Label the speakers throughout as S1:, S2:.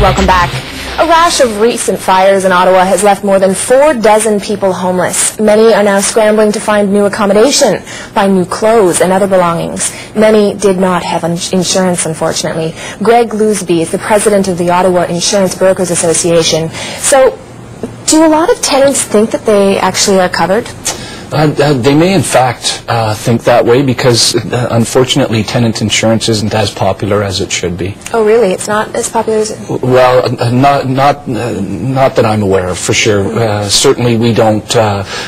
S1: Welcome back. A rash of recent fires in Ottawa has left more than 4 dozen people homeless. Many are now scrambling to find new accommodation, buy new clothes and other belongings. Many did not have insurance, unfortunately. Gregg Luesby is the president of the Ottawa Insurance Brokers Association. So, do a lot of tenants think that they actually are covered?
S2: They may, in fact, think that way because, unfortunately, tenant insurance isn't as popular as it should be.
S1: Oh, really? It's not as popular as it...
S2: Well, not that I'm aware of, for sure. Certainly, we don't.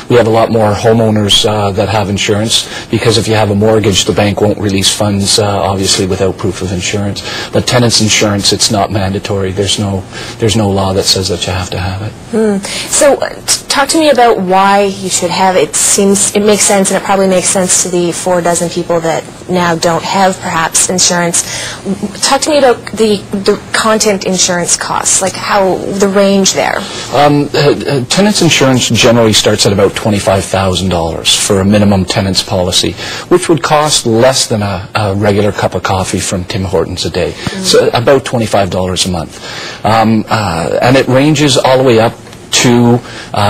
S2: We have a lot more homeowners that have insurance because if you have a mortgage, the bank won't release funds, obviously, without proof of insurance. But tenants insurance, it's not mandatory. There's no law that says that you have to have it.
S1: So, talk to me about why you should have it. It makes sense, and it probably makes sense to the 4 dozen people that now don't have, perhaps, insurance. Talk to me about the content insurance costs, like how the range there.
S2: Tenants insurance generally starts at about $25,000 for a minimum tenants policy, which would cost less than a regular cup of coffee from Tim Hortons a day. So about $25 a month. And it ranges all the way up to,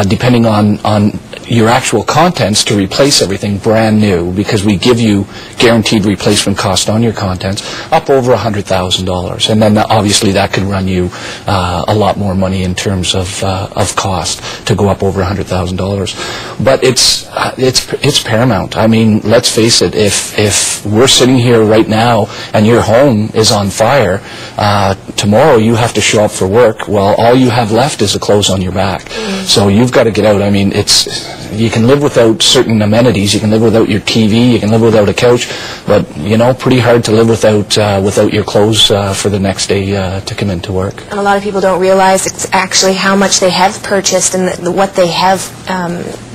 S2: depending on your actual contents, to replace everything brand new, because we give you guaranteed replacement cost on your contents, up over $100,000. And then obviously that could run you a lot more money in terms of cost to go up over $100,000. But it's paramount. I mean, let's face it, if we're sitting here right now and your home is on fire, tomorrow you have to show up for work. Well, all you have left is the clothes on your back. So you've got to get out. I mean, you can live without certain amenities. You can live without your TV. You can live without a couch. But, pretty hard to live without your clothes for the next day to come into work.
S1: And a lot of people don't realize it's actually how much they have purchased and what they have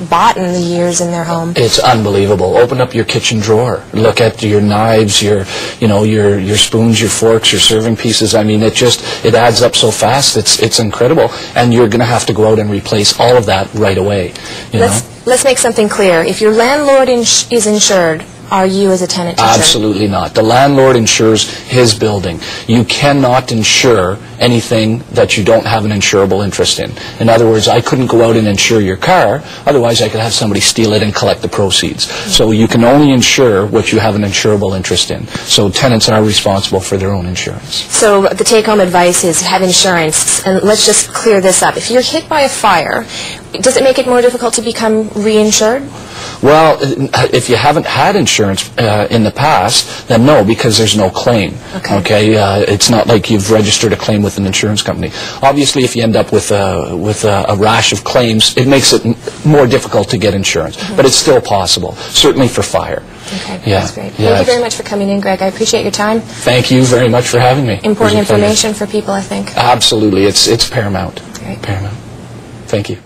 S1: bought in the years in their home.
S2: It's unbelievable. Open up your kitchen drawer. Look at your knives, your spoons, your forks, your serving pieces. I mean, it adds up so fast. It's incredible. And you're going to have to go out and replace all of that right away.
S1: Let's make something clear. If your landlord is insured, are you as a tenant insured?
S2: Absolutely not. The landlord insures his building. You cannot insure anything that you don't have an insurable interest in. In other words, I couldn't go out and insure your car, otherwise I could have somebody steal it and collect the proceeds. So you can only insure what you have an insurable interest in. So tenants are responsible for their own insurance. So
S1: the take-home advice is have insurance. And let's just clear this up. If you're hit by a fire, does it make it more difficult to become reinsured?
S2: Well, if you haven't had insurance in the past, then no, because there's no claim. Okay? It's not like you've registered a claim with an insurance company. Obviously, if you end up with a rash of claims, it makes it more difficult to get insurance. But it's still possible, certainly for fire.
S1: Okay, that's great. Thank you very much for coming in, Greg. I appreciate your time.
S2: Thank you very much for having me.
S1: Important information for people, I think.
S2: Absolutely. It's paramount.
S1: Great.
S2: Paramount. Thank you.